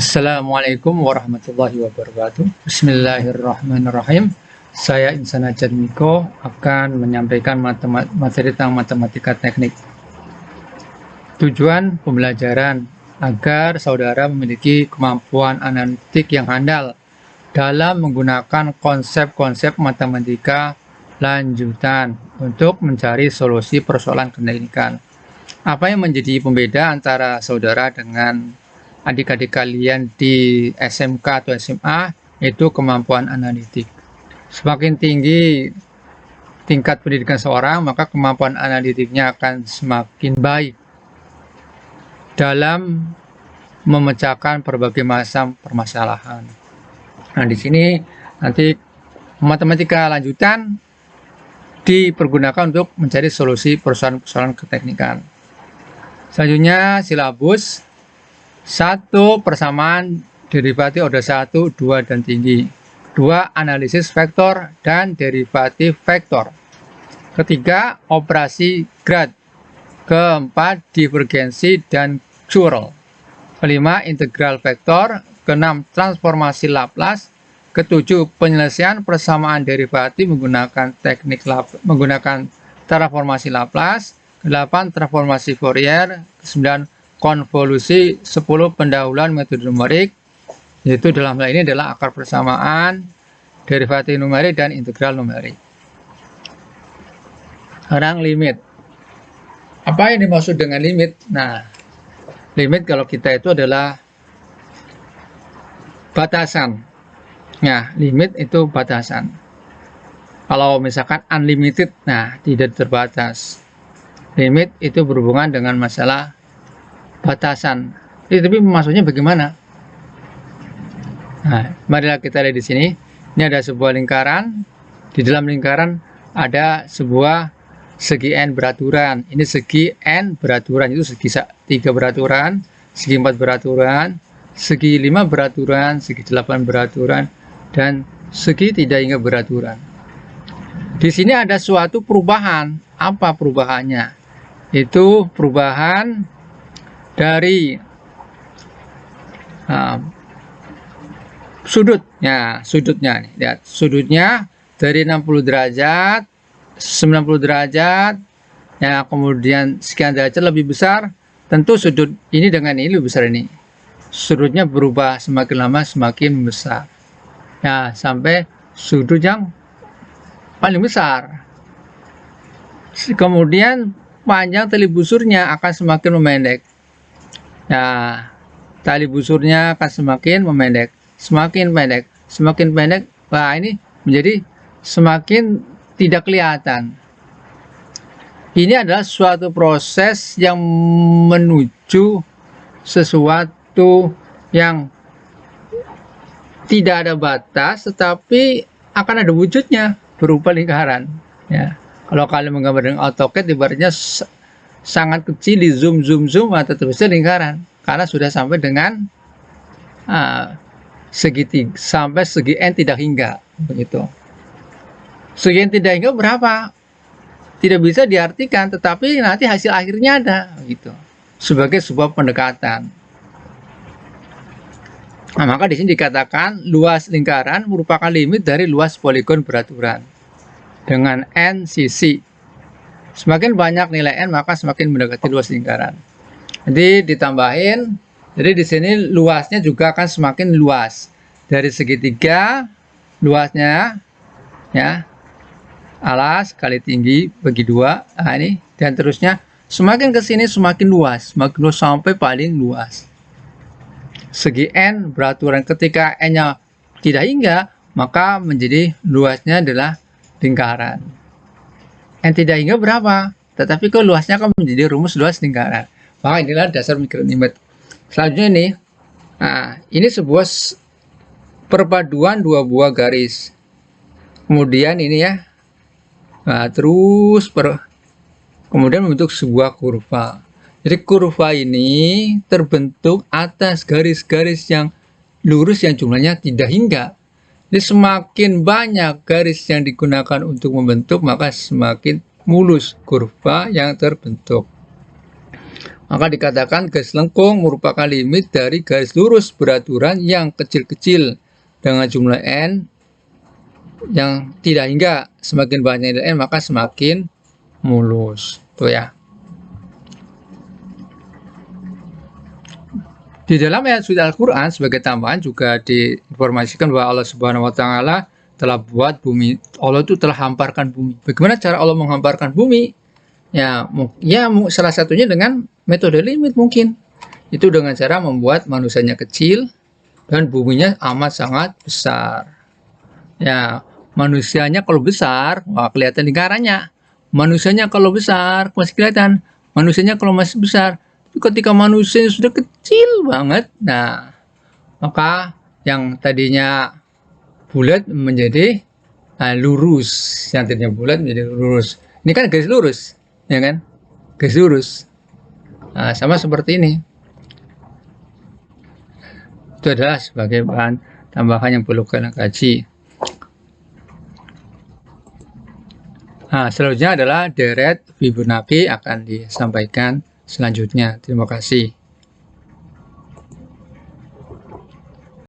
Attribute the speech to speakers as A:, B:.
A: Assalamualaikum warahmatullahi wabarakatuh. Bismillahirrahmanirrahim. Saya Insan Ajat Miko akan menyampaikan materi tentang matematika teknik. Tujuan pembelajaran agar saudara memiliki kemampuan analitik yang handal dalam menggunakan konsep-konsep matematika lanjutan untuk mencari solusi persoalan teknikan. Apa yang menjadi pembeda antara saudara dengan adik-adik kalian di SMK atau SMA itu kemampuan analitik. Semakin tinggi tingkat pendidikan seorang, maka kemampuan analitiknya akan semakin baik dalam memecahkan berbagai macam permasalahan. Nah, di sini nanti matematika lanjutan dipergunakan untuk mencari solusi persoalan-persoalan keteknikan. Selanjutnya silabus 1. Persamaan derivatif order 1, 2, dan tinggi. 2. Analisis vektor dan derivatif vektor. Ketiga, operasi grad. Keempat, divergensi dan curl. Kelima, integral vektor. Keenam, transformasi Laplace. Ketujuh, penyelesaian persamaan derivatif menggunakan transformasi Laplace. 8. Transformasi Fourier. 9. Konvolusi. 10. Pendahuluan metode numerik, yaitu dalam hal ini adalah akar persamaan, derivatif numerik, dan integral numerik. Sekarang limit. Apa yang dimaksud dengan limit? Nah, limit kalau kita itu adalah batasan. Nah, limit itu batasan. Kalau misalkan unlimited, nah tidak terbatas. Limit itu berhubungan dengan masalah batasan. Tapi maksudnya bagaimana? Nah, marilah kita lihat di sini. Ini ada sebuah lingkaran. Di dalam lingkaran ada sebuah segi n beraturan. Ini segi n beraturan, itu segi 3 beraturan, segi 4 beraturan, segi 5 beraturan, segi 8 beraturan, dan segi tidak hingga beraturan. Di sini ada suatu perubahan. Apa perubahannya? Itu perubahan dari sudutnya nih, lihat sudutnya dari 60 derajat, 90 derajat, ya, kemudian sekian derajat lebih besar. Tentu sudut ini dengan ini lebih besar, ini sudutnya berubah semakin lama semakin besar, ya, sampai sudut yang paling besar. Kemudian panjang tali busurnya akan semakin memendek. Nah, tali busurnya akan semakin memendek, semakin pendek, semakin pendek. Wah, ini menjadi semakin tidak kelihatan. Ini adalah suatu proses yang menuju sesuatu yang tidak ada batas, tetapi akan ada wujudnya berupa lingkaran. Ya, kalau kalian menggambar dengan AutoCAD, ibaratnya sangat kecil, di zoom atau terusnya lingkaran, karena sudah sampai dengan sampai segi n tidak hingga, begitu. Segi n tidak hingga berapa? Tidak bisa diartikan, tetapi nanti hasil akhirnya ada, begitu, sebagai sebuah pendekatan. Nah, maka di sini dikatakan luas lingkaran merupakan limit dari luas poligon beraturan dengan n sisi. Semakin banyak nilai n, maka semakin mendekati luas lingkaran. Jadi ditambahin, jadi di sini luasnya juga akan semakin luas. Dari segitiga luasnya, ya, alas kali tinggi bagi 2. Nah, ini dan terusnya semakin ke sini semakin luas sampai paling luas. Segi n beraturan, ketika n-nya tidak hingga, maka menjadi luasnya adalah lingkaran. N tidak hingga berapa? Tetapi kok luasnya akan menjadi rumus luas lingkaran. Maka inilah dasar mikrolimit. Selanjutnya ini, nah, ini sebuah perpaduan dua buah garis. Kemudian ini, ya, nah, terus kemudian membentuk sebuah kurva. Jadi kurva ini terbentuk atas garis-garis yang lurus yang jumlahnya tidak hingga. Jadi semakin banyak garis yang digunakan untuk membentuk, maka semakin mulus kurva yang terbentuk. Maka dikatakan garis lengkung merupakan limit dari garis lurus beraturan yang kecil-kecil dengan jumlah n yang tidak hingga. Semakin banyak nilai n maka semakin mulus. Tuh ya. Di dalam ayat suci Al-Quran sebagai tambahan juga diinformasikan bahwa Allah Subhanahu wa Ta'ala telah buat bumi. Allah itu telah hamparkan bumi. Bagaimana cara Allah menghamparkan bumi? Ya, salah satunya dengan metode limit mungkin. Itu dengan cara membuat manusianya kecil dan buminya amat sangat besar. Ya, manusianya kalau besar, wah kelihatan lingkarannya. Manusianya kalau besar, masih kelihatan. Manusianya kalau masih besar. Tapi ketika manusia sudah kecil banget, nah, maka yang tadinya bulat menjadi lurus. Yang tadinya bulat menjadi lurus. Ini kan garis lurus, ya kan? Garis lurus. Nah, sama seperti ini. Itu adalah sebagai bahan tambahan yang perlu kalian kaji. Nah, selanjutnya adalah deret Fibonacci akan disampaikan selanjutnya. Terima kasih.